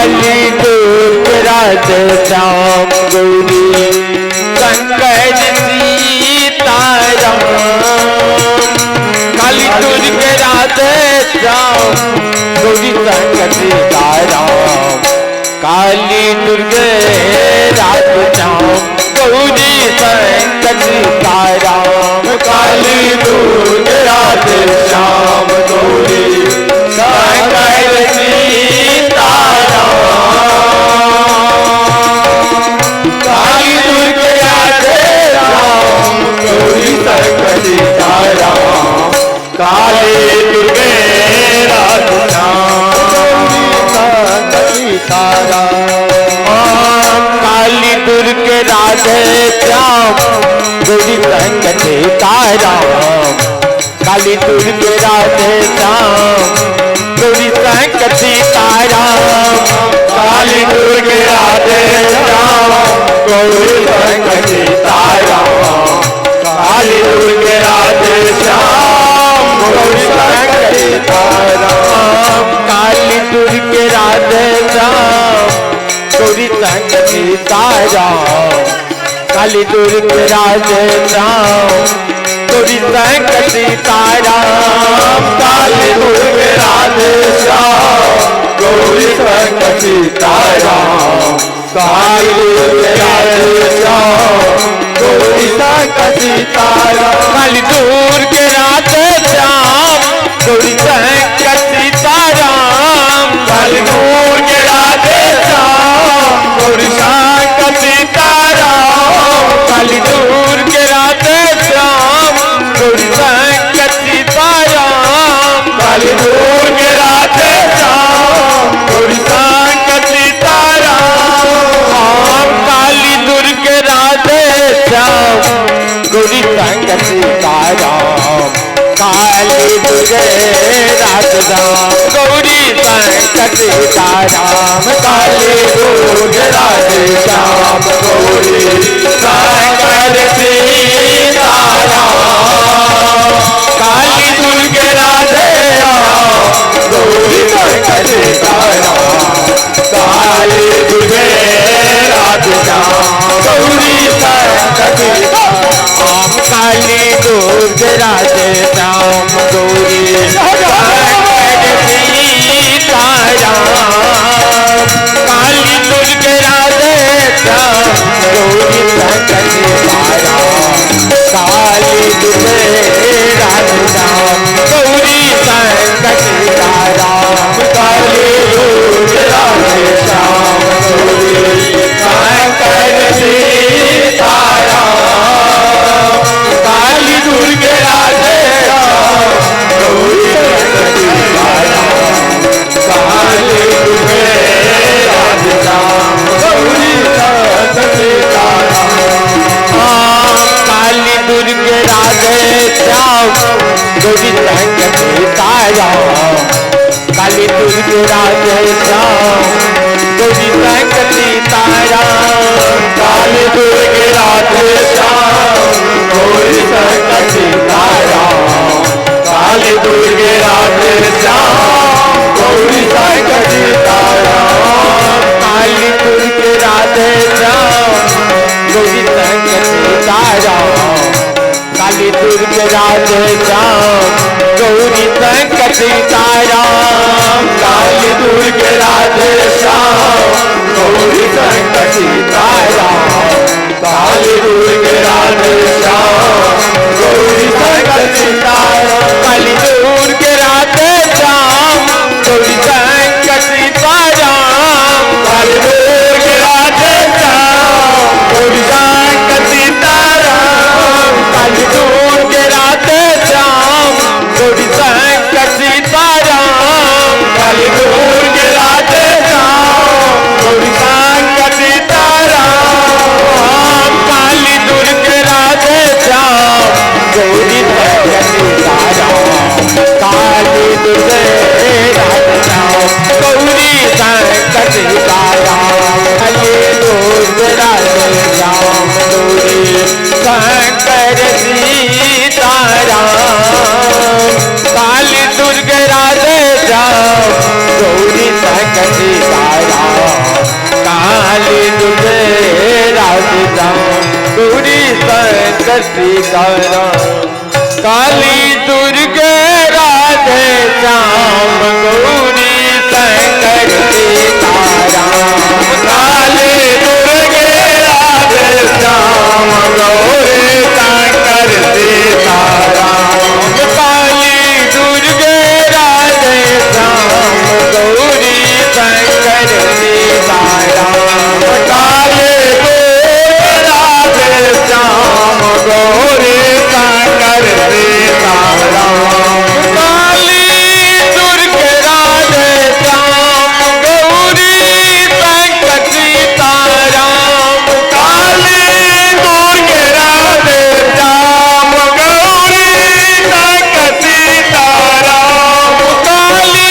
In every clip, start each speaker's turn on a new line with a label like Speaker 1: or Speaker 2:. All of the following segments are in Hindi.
Speaker 1: काली दुर्गा राधे श्याम गौरी शंकर सीताराम काली दुर्गा राधे श्याम गौरी शंकर सीताराम काली दुर्गा राधे श्याम गौरी शंकर सीताराम काली दुर्गा राधे श्याम गौरी शंकर सीताराम काली दुर्गा राधे श्याम गौरी शंकर सीताराम काली दुर्गा राधे श्याम गौरी शंकर सीताराम काली दुर्गा राधे श्याम गौरी शंकर सीताराम काली दुर्गा राधे श्याम गौरी शंकर सीताराम काली दुर्गा राधे श्याम गौरी शंकर सीताराम काली दुर्गा राधे श्याम गौरी शंकर सीताराम काली दुर्गा राधे श्याम गौरी शंकर सीताराम काली दुर्गा राधे श्याम गौरी शंकर सीताराम काली दुर्गा राधे श्याम गौरी शंकर सीताराम काली दुर्गा राधे श्याम गौरी शंकर सीताराम काली दुर्गा राधे श्याम गौरी शंकर सीताराम काली दुर्गा राधे श्याम गौरी शंकर सीताराम काली दुर्गा राधे श्याम गौरी शंकर सीताराम काली दुर्गा राधे श्याम गौरी शंकर सीताराम काली दुर्गा राधे श्याम गौरी शंकर सीताराम काली दुर्गा राधे श्याम गौरी शंकर सीताराम काली दुर्गा राधे श्याम गौरी शंकर सीताराम काली दुर्गा राधे श्याम गौरी शंकर सीताराम काली दुर्गा राधे श्याम गौरी शंकर सीताराम काली दुर्गा राधे श्याम गौरी शंकर सीताराम काली दुर्गा राधे श्याम गौरी शंकर सीताराम काली दुर्गा राधे श्याम गौरी शंकर सीताराम काली दुर्गा राधे श्याम गौरी शंकर सीताराम काली दुर्गा राधे श्याम गौरी शंकर सीताराम काली दुर्गा राधे श्याम गौरी शंकर सीताराम काली दुर्गा राधे श्याम गौरी शंकर सीताराम काली दुर्गा राधे श्याम गौरी शंकर सीताराम काली दुर्गा राधे श्याम गौरी शंकर सीताराम काली दुर्गा राधे श्याम गौरी शंकर सीताराम काली दुर्गा राधे श्याम गौरी शंकर सीताराम काली दुर्गा राधे श्याम गौरी शंकर सीताराम काली दुर्गा राधे श्याम गौरी शंकर सीताराम काली दुर्गा राधे श्याम गौरी शंकर सीताराम काली दुर्गा राधे श्याम गौरी शंकर सीताराम काली दुर्गा राधे श्याम गौरी शंकर सीताराम काली दुर्गा राधे श्याम गौरी शंकर सीताराम काली दुर्गा राधे श्याम गौरी शंकर सीताराम काली दुर्गा राधे श्याम गौरी शंकर सीताराम काली दुर्गा राधे श्याम गौरी शंकर सीताराम काली दुर्गा राधे श्याम गौरी शंकर सीताराम काली दुर्गा राधे श्याम गौरी शंकर सीताराम शंकर सीताराम। काली दुर्गे राधे श्याम गौरी शंकर सीताराम। काली दुर्गे राधे श्याम गौरी शंकर सीताराम। काली दुर्गे राधे श्याम गौरी शंकर सीताराम। काली दुर्गे राधे श्याम गौरी शंकर सीताराम। काली दुर्गे राधे श्याम गौरी शंकर सीताराम। काली दुर्गे राधे श्याम गौरी शंकर सीताराम। काली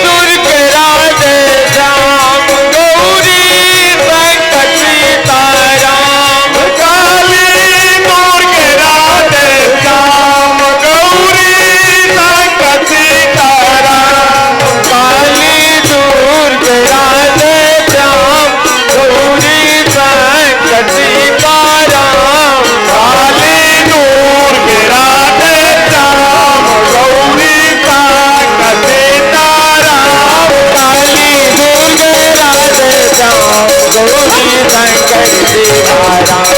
Speaker 1: दुर्गे राधे श्याम गौरी शंकर सीताराम। काली दुर्गे राधे श्याम गौरी शंकर सीताराम। काली दुर्गे राधे श्याम गौरी शंकर सीताराम। काली दुर्गे राधे श्याम गौरी शंकर सीताराम। काली दुर्गे राधे श्याम गौरी शंकर सीताराम।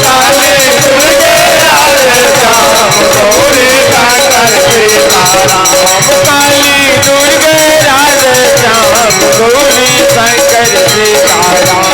Speaker 1: काली दुर्गे राधे श्याम गौरी शंकर सीताराम। काली दुर्गे राधे श्याम गौरी शंकर सीताराम।